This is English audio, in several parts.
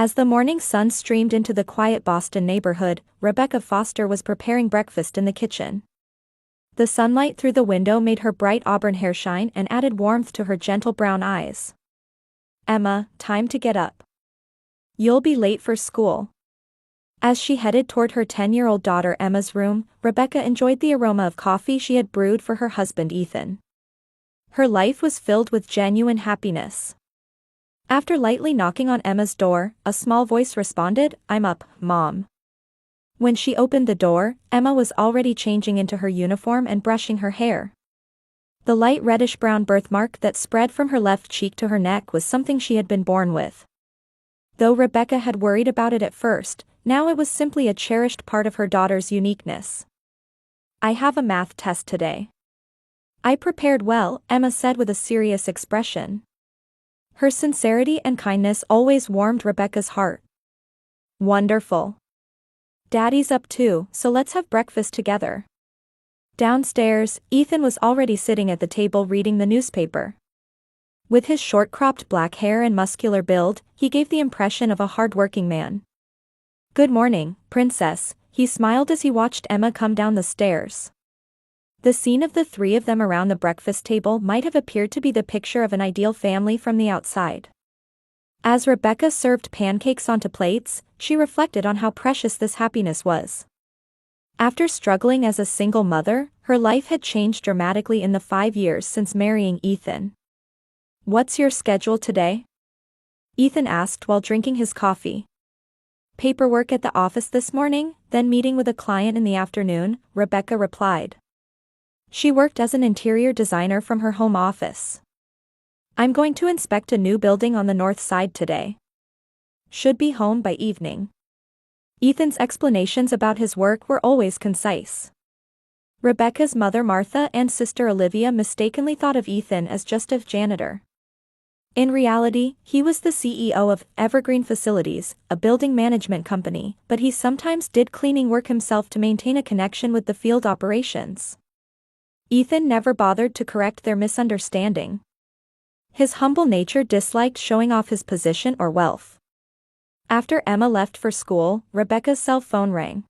As the morning sun streamed into the quiet Boston neighborhood, Rebecca Foster was preparing breakfast in the kitchen. The sunlight through the window made her bright auburn hair shine and added warmth to her gentle brown eyes. "Emma, time to get up. You'll be late for school." As she headed toward her 10-year-old daughter Emma's room, Rebecca enjoyed the aroma of coffee she had brewed for her husband Ethan. Her life was filled with genuine happiness. After lightly knocking on Emma's door, a small voice responded, "I'm up, Mom." When she opened the door, Emma was already changing into her uniform and brushing her hair. The light reddish-brown birthmark that spread from her left cheek to her neck was something she had been born with. Though Rebecca had worried about it at first, now it was simply a cherished part of her daughter's uniqueness. "I have a math test today." "I prepared well," Emma said with a serious expression. Her sincerity and kindness always warmed Rebecca's heart. "Wonderful. Daddy's up too, so let's have breakfast together." Downstairs, Ethan was already sitting at the table reading the newspaper. With his short-cropped black hair and muscular build, he gave the impression of a hard-working man. "Good morning, Princess," he smiled as he watched Emma come down the stairs. The scene of the three of them around the breakfast table might have appeared to be the picture of an ideal family from the outside. As Rebecca served pancakes onto plates, she reflected on how precious this happiness was. After struggling as a single mother, her life had changed dramatically in the 5 years since marrying Ethan. "What's your schedule today?" Ethan asked while drinking his coffee. "Paperwork at the office this morning, then meeting with a client in the afternoon," Rebecca replied. She worked as an interior designer from her home office. "I'm going to inspect a new building on the north side today. Should be home by evening." Ethan's explanations about his work were always concise. Rebecca's mother Martha and sister Olivia mistakenly thought of Ethan as just a janitor. In reality, he was the CEO of Evergreen Facilities, a building management company, but he sometimes did cleaning work himself to maintain a connection with the field operations. Ethan never bothered to correct their misunderstanding. His humble nature disliked showing off his position or wealth. After Emma left for school, Rebecca's cell phone rang.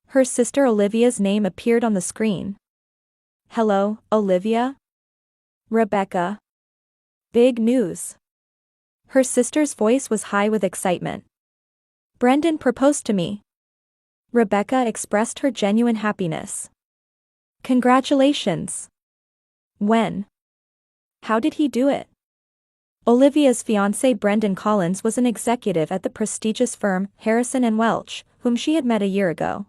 Her sister Olivia's name appeared on the screen. "Hello, Olivia?" "Rebecca." "Big news." Her sister's voice was high with excitement. "Brendan proposed to me." Rebecca expressed her genuine happiness. "Congratulations." "When? How did he do it?" Olivia's fiancé Brendan Collins was an executive at the prestigious firm Harrison & Welch, whom she had met a year ago.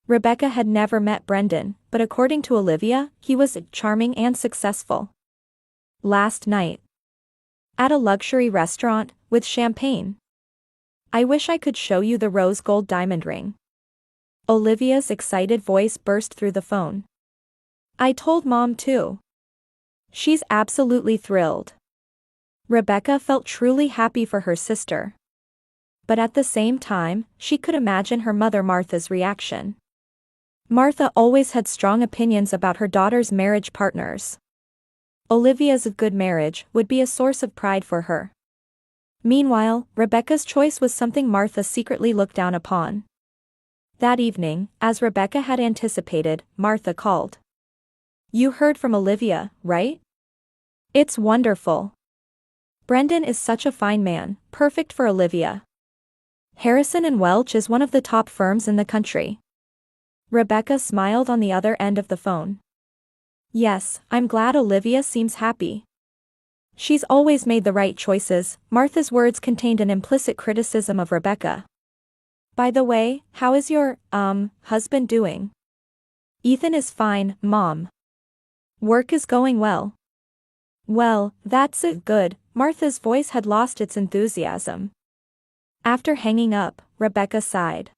Rebecca had never met Brendan, but according to Olivia, he was charming and successful. "Last night. At a luxury restaurant, with champagne. I wish I could show you the rose gold diamond ring." Olivia's excited voice burst through the phone. "I told Mom too. She's absolutely thrilled." Rebecca felt truly happy for her sister. But at the same time, she could imagine her mother Martha's reaction. Martha always had strong opinions about her daughter's marriage partners. Olivia's good marriage would be a source of pride for her. Meanwhile, Rebecca's choice was something Martha secretly looked down upon. That evening, as Rebecca had anticipated, Martha called. "You heard from Olivia, right? It's wonderful. Brendan is such a fine man, perfect for Olivia. Harrison & Welch is one of the top firms in the country." Rebecca smiled on the other end of the phone. "Yes, I'm glad Olivia seems happy. She's always made the right choices." Martha's words contained an implicit criticism of Rebecca. "By the way, how is your, husband doing?" "Ethan is fine, Mom. Work is going well." "Well, that's good." Martha's voice had lost its enthusiasm. After hanging up, Rebecca sighed.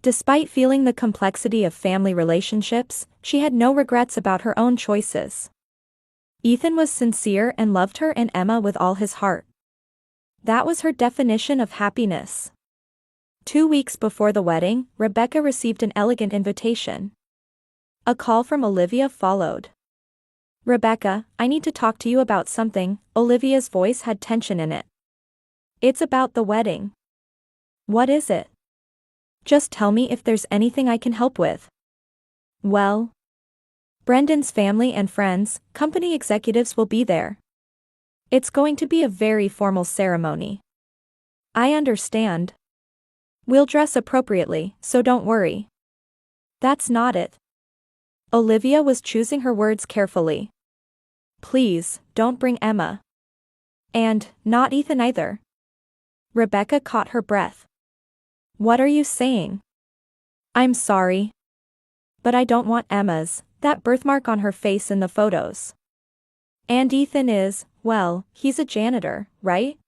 Despite feeling the complexity of family relationships, she had no regrets about her own choices. Ethan was sincere and loved her and Emma with all his heart. That was her definition of happiness. 2 weeks before the wedding, Rebecca received an elegant invitation. A call from Olivia followed. "Rebecca, I need to talk to you about something." Olivia's voice had tension in it. It's about the wedding. What is it? Just tell me if there's anything I can help with. Well, Brendan's family and friends, company executives will be there. It's going to be a very formal ceremony. I understand. We'll dress appropriately, so don't worry. That's not it. Olivia was choosing her words carefully. Please, don't bring Emma. And, not Ethan either. Rebecca caught her breath. What are you saying? I'm sorry. But I don't want Emma's, that birthmark on her face in the photos. And Ethan is, well, he's a janitor, right?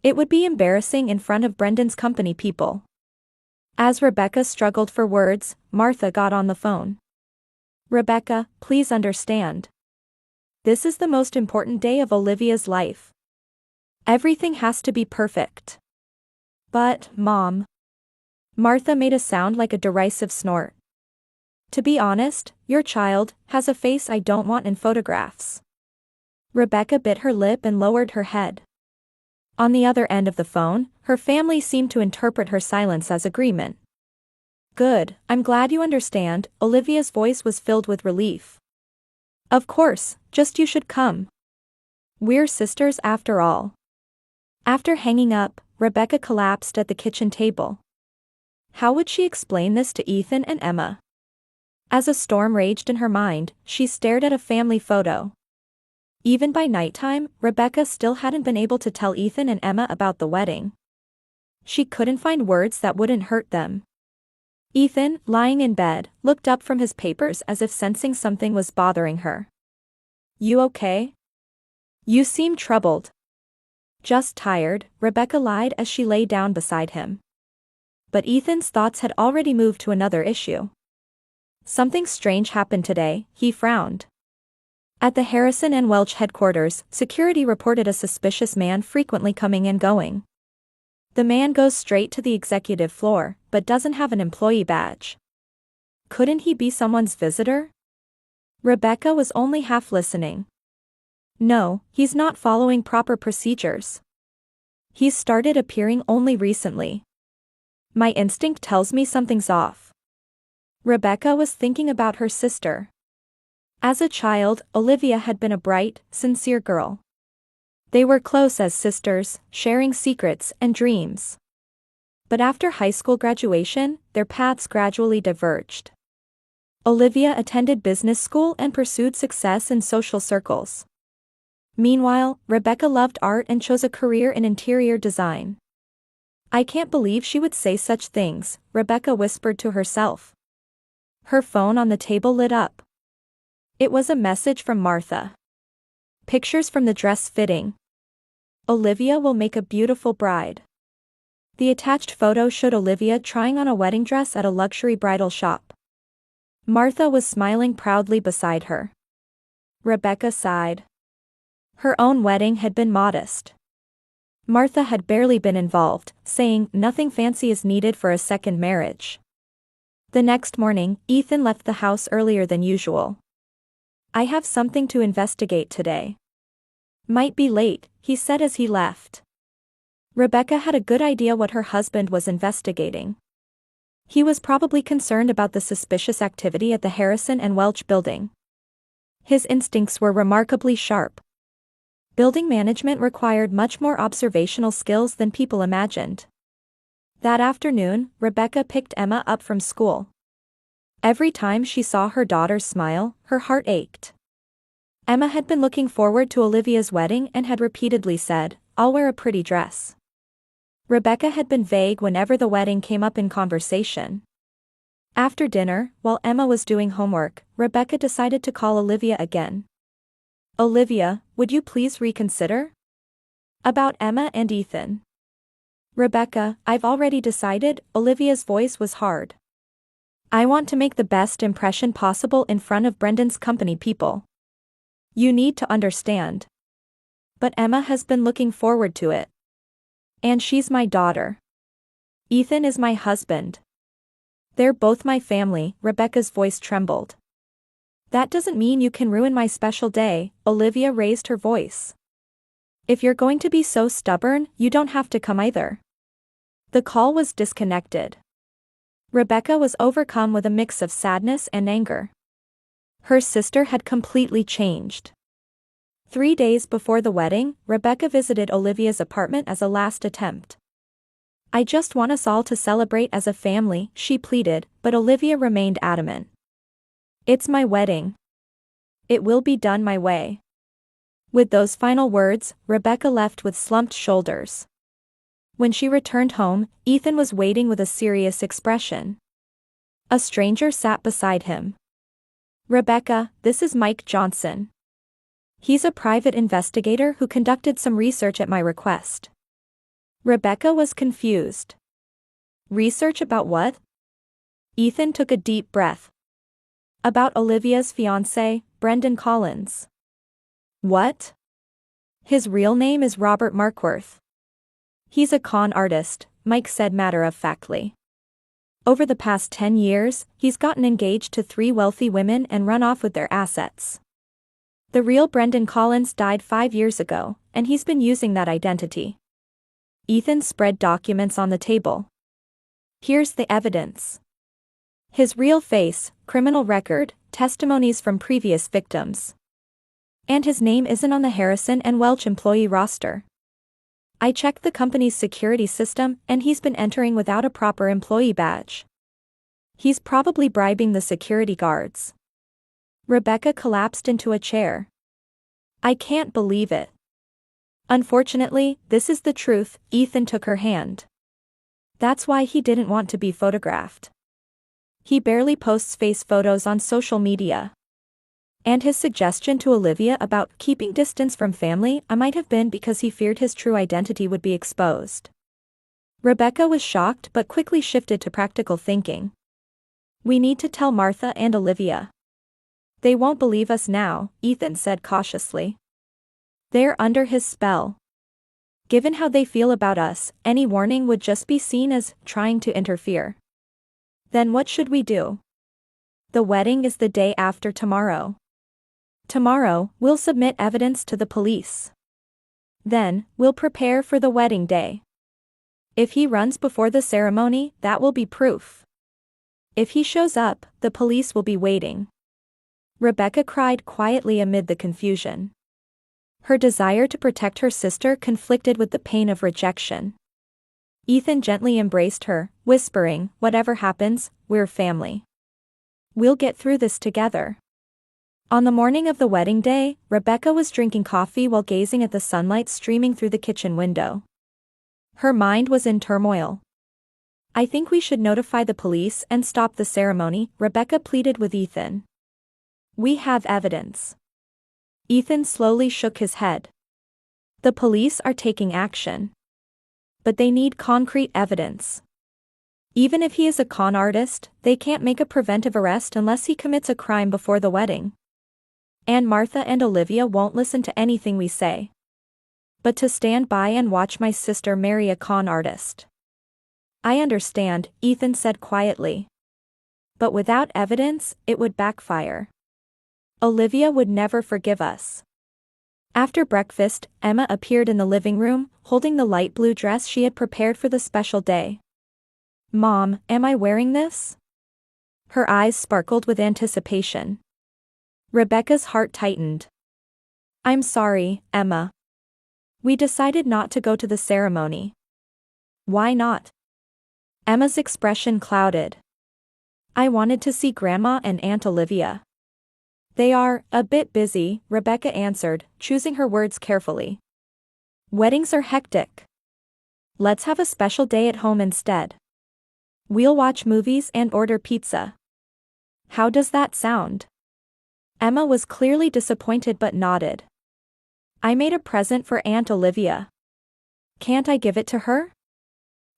It would be embarrassing in front of Brendan's company people. As Rebecca struggled for words, Martha got on the phone. Rebecca, please understand. This is the most important day of Olivia's life. Everything has to be perfect. But, Mom. Martha made a sound like a derisive snort. To be honest, your child has a face I don't want in photographs. Rebecca bit her lip and lowered her head. On the other end of the phone, her family seemed to interpret her silence as agreement. Good, I'm glad you understand. Olivia's voice was filled with relief. Of course, just you should come. We're sisters after all. After hanging up, Rebecca collapsed at the kitchen table. How would she explain this to Ethan and Emma? As a storm raged in her mind, she stared at a family photo. Even by nighttime, Rebecca still hadn't been able to tell Ethan and Emma about the wedding. She couldn't find words that wouldn't hurt them. Ethan, lying in bed, looked up from his papers as if sensing something was bothering her. You okay? You seem troubled. Just tired, Rebecca lied as she lay down beside him. But Ethan's thoughts had already moved to another issue. Something strange happened today, he frowned. At the Harrison and Welch headquarters, security reported a suspicious man frequently coming and going. The man goes straight to the executive floor, but doesn't have an employee badge. Couldn't he be someone's visitor? Rebecca was only half listening. No, he's not following proper procedures. He's started appearing only recently. My instinct tells me something's off. Rebecca was thinking about her sister. As a child, Olivia had been a bright, sincere girl. They were close as sisters, sharing secrets and dreams. But after high school graduation, their paths gradually diverged. Olivia attended business school and pursued success in social circles. Meanwhile, Rebecca loved art and chose a career in interior design. I can't believe she would say such things, Rebecca whispered to herself. Her phone on the table lit up. It was a message from Martha. Pictures from the dress fitting. Olivia will make a beautiful bride. The attached photo showed Olivia trying on a wedding dress at a luxury bridal shop. Martha was smiling proudly beside her. Rebecca sighed. Her own wedding had been modest. Martha had barely been involved, saying nothing fancy is needed for a second marriage. The next morning, Ethan left the house earlier than usual. I have something to investigate today. Might be late, he said as he left. Rebecca had a good idea what her husband was investigating. He was probably concerned about the suspicious activity at the Harrison and Welch building. His instincts were remarkably sharp. Building management required much more observational skills than people imagined. That afternoon, Rebecca picked Emma up from school. Every time she saw her daughter smile, her heart ached. Emma had been looking forward to Olivia's wedding and had repeatedly said, "I'll wear a pretty dress." Rebecca had been vague whenever the wedding came up in conversation. After dinner, while Emma was doing homework, Rebecca decided to call Olivia again. Olivia, would you please reconsider? About Emma and Ethan. Rebecca, I've already decided. Olivia's voice was hard. I want to make the best impression possible in front of Brendan's company people. You need to understand. But Emma has been looking forward to it. And she's my daughter. Ethan is my husband. They're both my family. Rebecca's voice trembled. That doesn't mean you can ruin my special day. Olivia raised her voice. If you're going to be so stubborn, you don't have to come either. The call was disconnected. Rebecca was overcome with a mix of sadness and anger. Her sister had completely changed. 3 days before the wedding, Rebecca visited Olivia's apartment as a last attempt. "I just want us all to celebrate as a family," she pleaded, but Olivia remained adamant. "It's my wedding. It will be done my way." With those final words, Rebecca left with slumped shoulders. When she returned home, Ethan was waiting with a serious expression. A stranger sat beside him. "Rebecca, this is Mike Johnson. He's a private investigator who conducted some research at my request." Rebecca was confused. "Research about what?" Ethan took a deep breath. "About Olivia's fiancé, Brendan Collins." "What?" "His real name is Robert Markworth. He's a con artist," Mike said matter-of-factly. "Over the past 10 years, he's gotten engaged to 3 wealthy women and run off with their assets. The real Brendan Collins died 5 years ago, and he's been using that identity." Ethan spread documents on the table. "Here's the evidence. His real face, criminal record, testimonies from previous victims. And his name isn't on the Harrison and Welch employee roster. I checked the company's security system and he's been entering without a proper employee badge. He's probably bribing the security guards." Rebecca collapsed into a chair. "I can't believe it." "Unfortunately, this is the truth," Ethan took her hand. "That's why he didn't want to be photographed. He barely posts face photos on social media. And his suggestion to Olivia about keeping distance from family might have been because he feared his true identity would be exposed." Rebecca was shocked but quickly shifted to practical thinking. "We need to tell Martha and Olivia." "They won't believe us now," Ethan said cautiously. "They're under his spell. Given how they feel about us, any warning would just be seen as trying to interfere." "Then what should we do?" "The wedding is the day after tomorrow. Tomorrow, we'll submit evidence to the police. Then, we'll prepare for the wedding day. If he runs before the ceremony, that will be proof. If he shows up, the police will be waiting." Rebecca cried quietly amid the confusion. Her desire to protect her sister conflicted with the pain of rejection. Ethan gently embraced her, whispering, "Whatever happens, we're family. We'll get through this together." On the morning of the wedding day, Rebecca was drinking coffee while gazing at the sunlight streaming through the kitchen window. Her mind was in turmoil. "I think we should notify the police and stop the ceremony," Rebecca pleaded with Ethan. "We have evidence." Ethan slowly shook his head. "The police are taking action. But they need concrete evidence. Even if he is a con artist, they can't make a preventive arrest unless he commits a crime before the wedding. And Martha and Olivia won't listen to anything we say. But to stand by and watch my sister marry a con artist." "I understand," Ethan said quietly. "But without evidence, it would backfire. Olivia would never forgive us." After breakfast, Emma appeared in the living room, holding the light blue dress she had prepared for the special day. "Mom, am I wearing this?" Her eyes sparkled with anticipation. Rebecca's heart tightened. "I'm sorry, Emma. We decided not to go to the ceremony." "Why not?" Emma's expression clouded. "I wanted to see Grandma and Aunt Olivia." "They are a bit busy," Rebecca answered, choosing her words carefully. "Weddings are hectic. Let's have a special day at home instead. We'll watch movies and order pizza. How does that sound?" Emma was clearly disappointed but nodded. "I made a present for Aunt Olivia. Can't I give it to her?"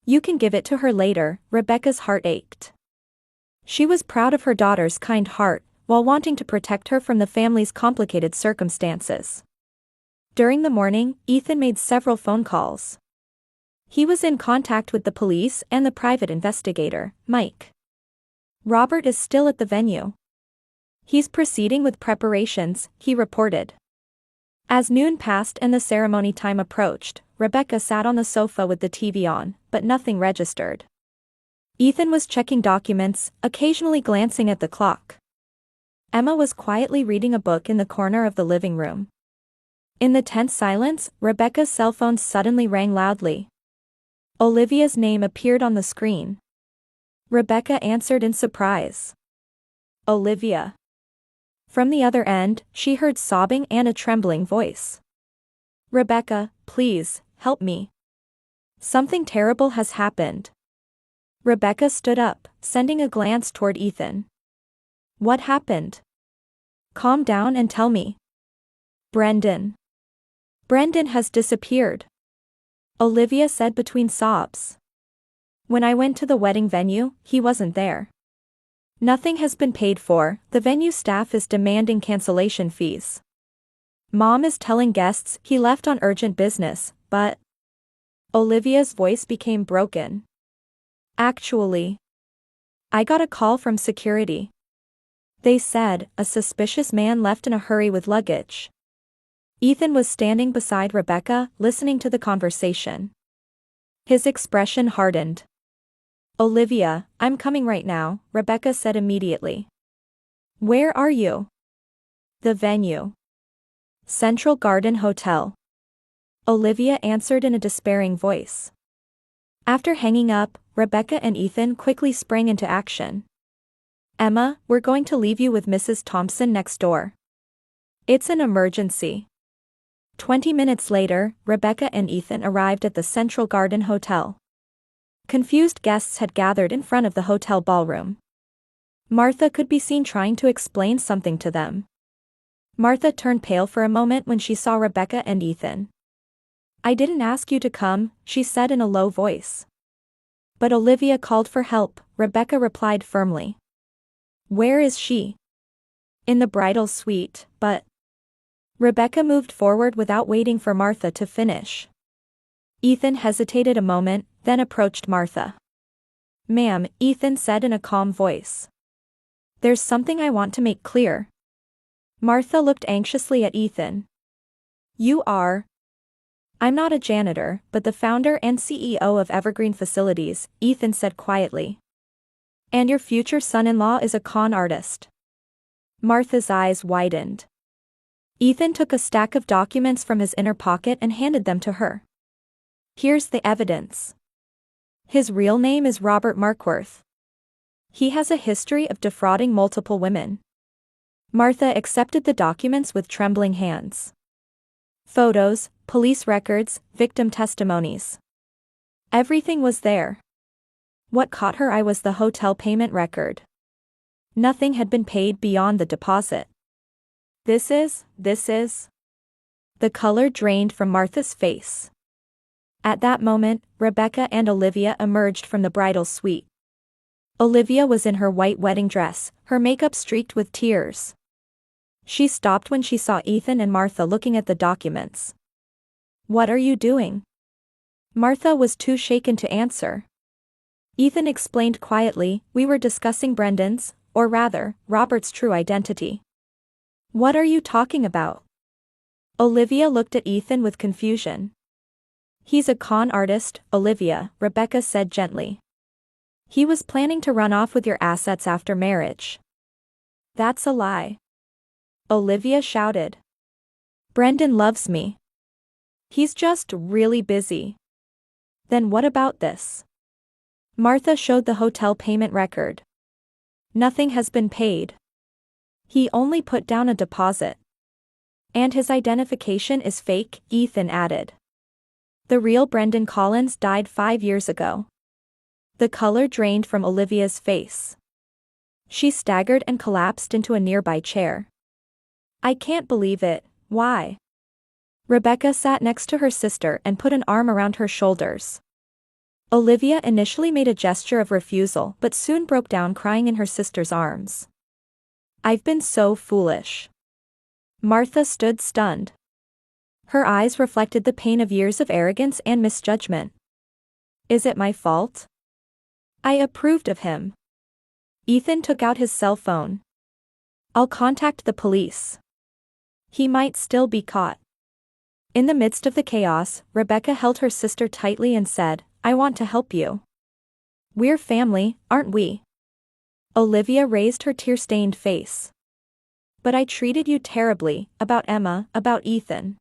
"You can give it to her later," Rebecca's heart ached. She was proud of her daughter's kind heart, while wanting to protect her from the family's complicated circumstances. During the morning, Ethan made several phone calls. He was in contact with the police and the private investigator, Mike. Robert is still at the venue. He's proceeding with preparations, he reported. As noon passed and the ceremony time approached, Rebecca sat on the sofa with the TV on, but nothing registered. Ethan was checking documents, occasionally glancing at the clock. Emma was quietly reading a book in the corner of the living room. In the tense silence, Rebecca's cell phone suddenly rang loudly. Olivia's name appeared on the screen. Rebecca answered in surprise. Olivia. From the other end, she heard sobbing and a trembling voice. Rebecca, please, help me. Something terrible has happened. Rebecca stood up, sending a glance toward Ethan. What happened? Calm down and tell me. Brendan. Brendan has disappeared. Olivia said between sobs. When I went to the wedding venue, he wasn't there. Nothing has been paid for, the venue staff is demanding cancellation fees. Mom is telling guests he left on urgent business, but... Olivia's voice became broken. Actually, I got a call from security. They said a suspicious man left in a hurry with luggage. Ethan was standing beside Rebecca, listening to the conversation. His expression hardened. Olivia, I'm coming right now, Rebecca said immediately. Where are you? The venue. Central Garden Hotel. Olivia answered in a despairing voice. After hanging up, Rebecca and Ethan quickly sprang into action. Emma, we're going to leave you with Mrs. Thompson next door. It's an emergency. 20 minutes later, Rebecca and Ethan arrived at the Central Garden Hotel. Confused guests had gathered in front of the hotel ballroom. Martha could be seen trying to explain something to them. Martha turned pale for a moment when she saw Rebecca and Ethan. I didn't ask you to come, she said in a low voice. But Olivia called for help, Rebecca replied firmly. Where is she? In the bridal suite, but... Rebecca moved forward without waiting for Martha to finish. Ethan hesitated a moment, then approached Martha. Ma'am, Ethan said in a calm voice. There's something I want to make clear. Martha looked anxiously at Ethan. You are? I'm not a janitor, but the founder and CEO of Evergreen Facilities, Ethan said quietly. And your future son-in-law is a con artist. Martha's eyes widened. Ethan took a stack of documents from his inner pocket and handed them to her. Here's the evidence. His real name is Robert Markworth. He has a history of defrauding multiple women. Martha accepted the documents with trembling hands. Photos, police records, victim testimonies. Everything was there. What caught her eye was the hotel payment record. Nothing had been paid beyond the deposit. This is. The color drained from Martha's face. At that moment, Rebecca and Olivia emerged from the bridal suite. Olivia was in her white wedding dress, her makeup streaked with tears. She stopped when she saw Ethan and Martha looking at the documents. What are you doing? Martha was too shaken to answer. Ethan explained quietly, we were discussing Brendan's, or rather, Robert's true identity. What are you talking about? Olivia looked at Ethan with confusion. He's a con artist, Olivia, Rebecca said gently. He was planning to run off with your assets after marriage. That's a lie. Olivia shouted. Brendan loves me. He's just really busy. Then what about this? Martha showed the hotel payment record. Nothing has been paid. He only put down a deposit. And his identification is fake, Ethan added. The real Brendan Collins died 5 years ago. The color drained from Olivia's face. She staggered and collapsed into a nearby chair. I can't believe it, why? Rebecca sat next to her sister and put an arm around her shoulders. Olivia initially made a gesture of refusal but soon broke down crying in her sister's arms. I've been so foolish. Martha stood stunned. Her eyes reflected the pain of years of arrogance and misjudgment. Is it my fault? I approved of him. Ethan took out his cell phone. I'll contact the police. He might still be caught. In the midst of the chaos, Rebecca held her sister tightly and said, "I want to help you. We're family, aren't we?" Olivia raised her tear-stained face. "But I treated you terribly, about Emma, about Ethan."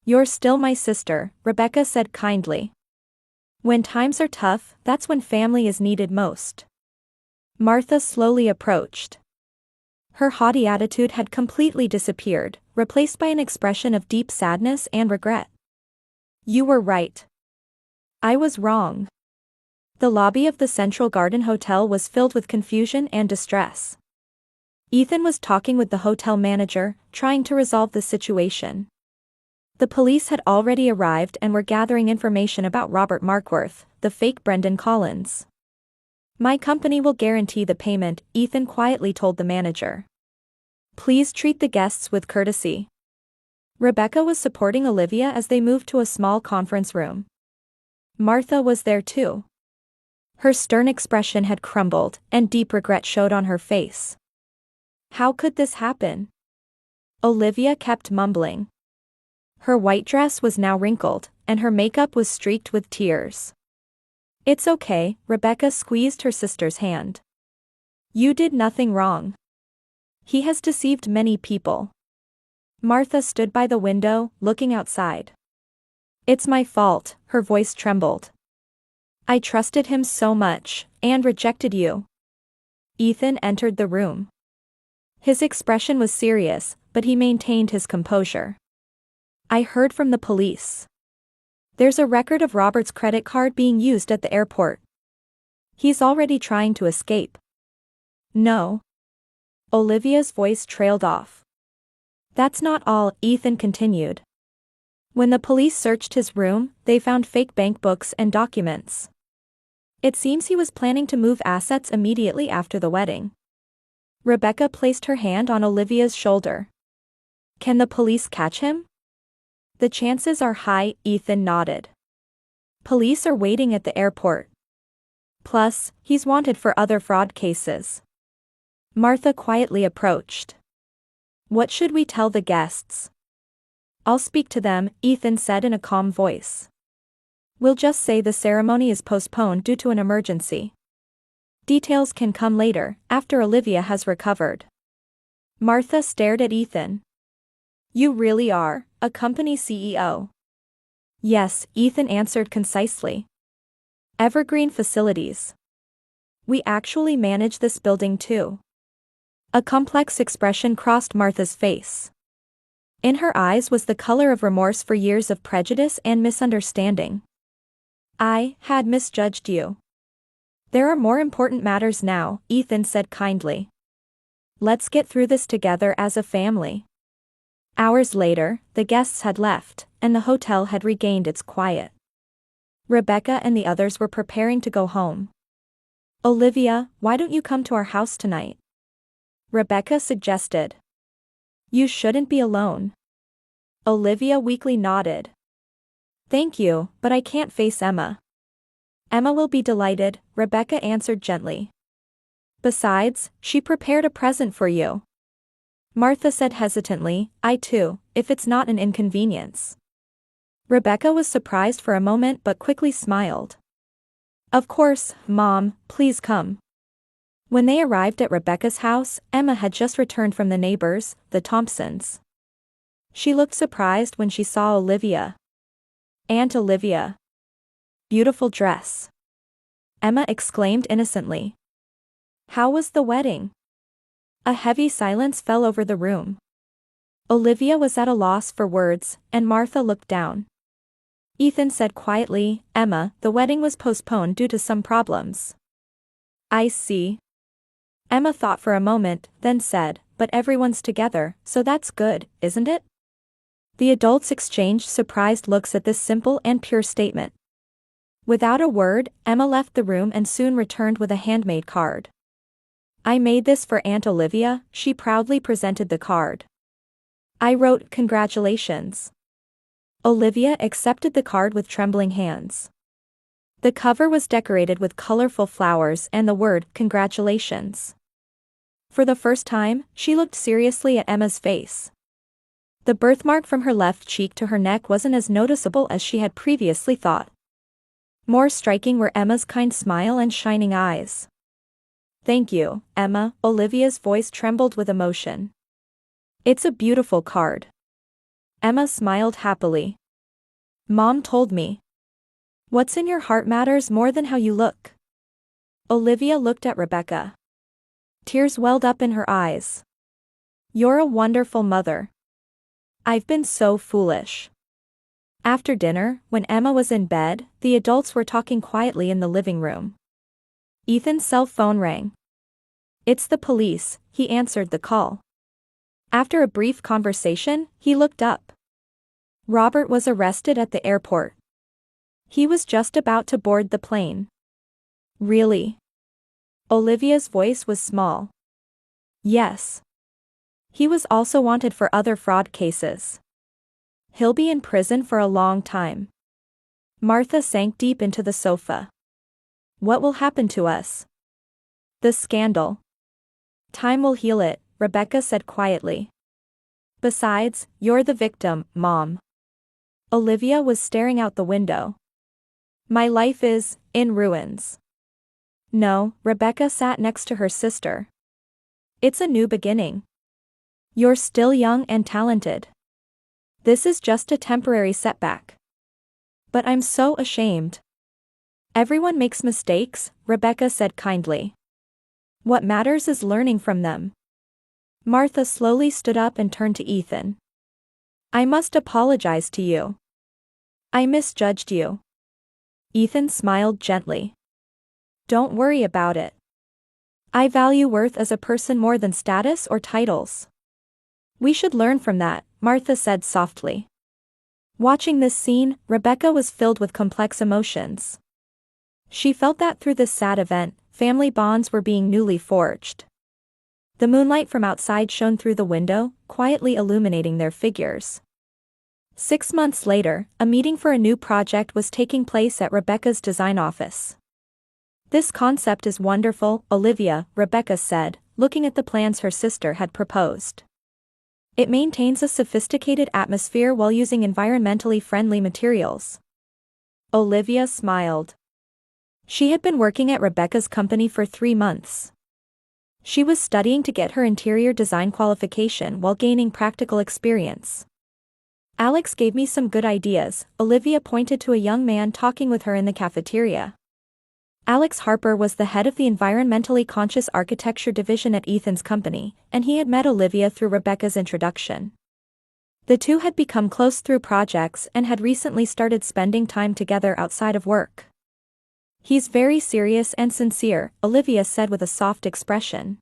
"You're still my sister," Rebecca said kindly. "When times are tough, that's when family is needed most." Martha slowly approached. Her haughty attitude had completely disappeared, replaced by an expression of deep sadness and regret. "You were right. I was wrong." The lobby of the Central Garden Hotel was filled with confusion and distress. Ethan was talking with the hotel manager, trying to resolve the situation. The police had already arrived and were gathering information about Robert Markworth, the fake Brendan Collins. "My company will guarantee the payment," Ethan quietly told the manager. "Please treat the guests with courtesy." Rebecca was supporting Olivia as they moved to a small conference room. Martha was there too. Her stern expression had crumbled, and deep regret showed on her face. How could this happen? Olivia kept mumbling. Her white dress was now wrinkled, and her makeup was streaked with tears. "It's okay," Rebecca squeezed her sister's hand. "You did nothing wrong. He has deceived many people." Martha stood by the window, looking outside. "It's my fault," her voice trembled. "I trusted him so much, and rejected you." Ethan entered the room. His expression was serious, but he maintained his composure. "I heard from the police. There's a record of Robert's credit card being used at the airport. He's already trying to escape." "No." Olivia's voice trailed off. "That's not all," Ethan continued. "When the police searched his room, they found fake bank books and documents. It seems he was planning to move assets immediately after the wedding." Rebecca placed her hand on Olivia's shoulder. "Can the police catch him?" "The chances are high," Ethan nodded. "Police are waiting at the airport. Plus, he's wanted for other fraud cases." Martha quietly approached. "What should we tell the guests?" "I'll speak to them," Ethan said in a calm voice. "We'll just say the ceremony is postponed due to an emergency. Details can come later, after Olivia has recovered." Martha stared at Ethan. "You really are a company CEO?" "Yes," Ethan answered concisely. "Evergreen Facilities. We actually manage this building too." A complex expression crossed Martha's face. In her eyes was the color of remorse for years of prejudice and misunderstanding. "I had misjudged you. There are more important matters now," Ethan said kindly. "Let's get through this together as a family." Hours later, the guests had left, and the hotel had regained its quiet. Rebecca and the others were preparing to go home. "Olivia, why don't you come to our house tonight?" Rebecca suggested. "You shouldn't be alone." Olivia weakly nodded. "Thank you, but I can't face Emma." "Emma will be delighted," Rebecca answered gently. "Besides, she prepared a present for you." Martha said hesitantly, "I too, if it's not an inconvenience." Rebecca was surprised for a moment but quickly smiled. "Of course, Mom, please come." When they arrived at Rebecca's house, Emma had just returned from the neighbors, the Thompsons. She looked surprised when she saw Olivia. "Aunt Olivia. Beautiful dress." Emma exclaimed innocently. "How was the wedding?" A heavy silence fell over the room. Olivia was at a loss for words, and Martha looked down. Ethan said quietly, "Emma, the wedding was postponed due to some problems." "I see." Emma thought for a moment, then said, "But everyone's together, so that's good, isn't it?" The adults exchanged surprised looks at this simple and pure statement. Without a word, Emma left the room and soon returned with a handmade card. "I made this for Aunt Olivia," she proudly presented the card. "I wrote, 'Congratulations.'" Olivia accepted the card with trembling hands. The cover was decorated with colorful flowers and the word, "Congratulations." For the first time, she looked seriously at Emma's face. The birthmark from her left cheek to her neck wasn't as noticeable as she had previously thought. More striking were Emma's kind smile and shining eyes. "Thank you, Emma," Olivia's voice trembled with emotion. "It's a beautiful card." Emma smiled happily. "Mom told me. What's in your heart matters more than how you look." Olivia looked at Rebecca. Tears welled up in her eyes. "You're a wonderful mother. I've been so foolish." After dinner, when Emma was in bed, the adults were talking quietly in the living room. Ethan's cell phone rang. "It's the police," he answered the call. After a brief conversation, he looked up. Robert was arrested at the airport. He was just about to board the plane. "Really?" Olivia's voice was small. "Yes. He was also wanted for other fraud cases. He'll be in prison for a long time." Martha sank deep into the sofa. "What will happen to us?" "The scandal. Time will heal it," Rebecca said quietly. "Besides, you're the victim, Mom." Olivia was staring out the window. "My life is in ruins." "No," Rebecca sat next to her sister. "It's a new beginning. You're still young and talented. This is just a temporary setback." "But I'm so ashamed." "Everyone makes mistakes," Rebecca said kindly. "What matters is learning from them." Martha slowly stood up and turned to Ethan. "I must apologize to you. I misjudged you." Ethan smiled gently. "Don't worry about it. I value worth as a person more than status or titles." "We should learn from that," Martha said softly. Watching this scene, Rebecca was filled with complex emotions. She felt that through this sad event, family bonds were being newly forged. The moonlight from outside shone through the window, quietly illuminating their figures. 6 months later, a meeting for a new project was taking place at Rebecca's design office. "This concept is wonderful, Olivia," Rebecca said, looking at the plans her sister had proposed. "It maintains a sophisticated atmosphere while using environmentally friendly materials." Olivia smiled. She had been working at Rebecca's company for 3 months. She was studying to get her interior design qualification while gaining practical experience. "Alex gave me some good ideas," Olivia pointed to a young man talking with her in the cafeteria. Alex Harper was the head of the environmentally conscious architecture division at Ethan's company, and he had met Olivia through Rebecca's introduction. The two had become close through projects and had recently started spending time together outside of work. "He's very serious and sincere," Olivia said with a soft expression.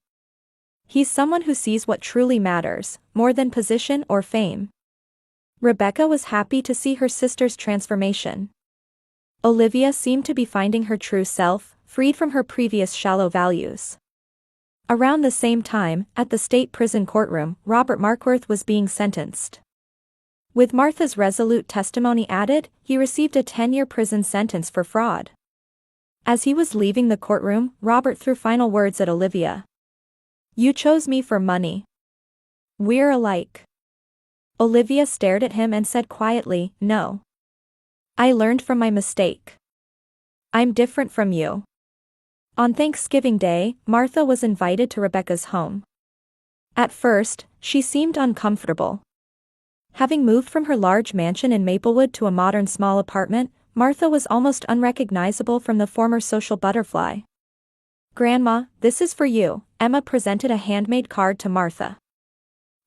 "He's someone who sees what truly matters, more than position or fame." Rebecca was happy to see her sister's transformation. Olivia seemed to be finding her true self, freed from her previous shallow values. Around the same time, at the state prison courtroom, Robert Markworth was being sentenced. With Martha's resolute testimony added, he received a 10-year prison sentence for fraud. As he was leaving the courtroom, Robert threw final words at Olivia. "You chose me for money. We're alike." Olivia stared at him and said quietly, "No. I learned from my mistake. I'm different from you." On Thanksgiving Day, Martha was invited to Rebecca's home. At first, she seemed uncomfortable. Having moved from her large mansion in Maplewood to a modern small apartment, Martha was almost unrecognizable from the former social butterfly. "Grandma, this is for you," Emma presented a handmade card to Martha.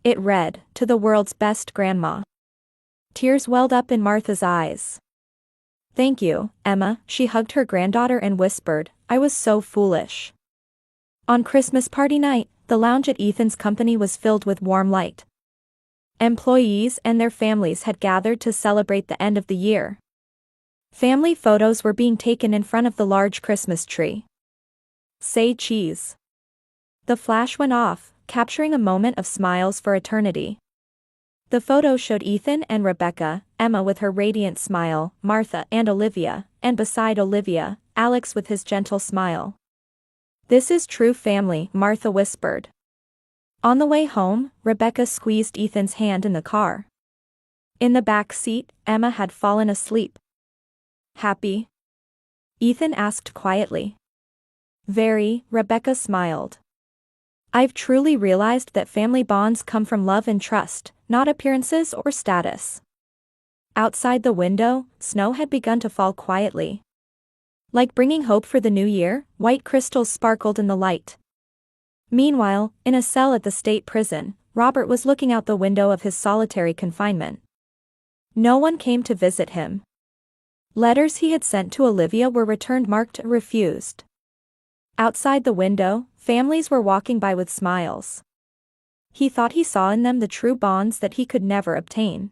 It read, "To the world's best grandma." Tears welled up in Martha's eyes. "Thank you, Emma," she hugged her granddaughter and whispered, "I was so foolish." On Christmas party night, the lounge at Ethan's company was filled with warm light. Employees and their families had gathered to celebrate the end of the year. Family photos were being taken in front of the large Christmas tree. "Say cheese." The flash went off, capturing a moment of smiles for eternity. The photo showed Ethan and Rebecca, Emma with her radiant smile, Martha and Olivia, and beside Olivia, Alex with his gentle smile. "This is true family," Martha whispered. On the way home, Rebecca squeezed Ethan's hand in the car. In the back seat, Emma had fallen asleep. "Happy?" Ethan asked quietly. "Very," Rebecca smiled. "I've truly realized that family bonds come from love and trust, not appearances or status." Outside the window, snow had begun to fall quietly. Like bringing hope for the new year, white crystals sparkled in the light. Meanwhile, in a cell at the state prison, Robert was looking out the window of his solitary confinement. No one came to visit him. Letters he had sent to Olivia were returned marked refused. Outside the window, families were walking by with smiles. He thought he saw in them the true bonds that he could never obtain.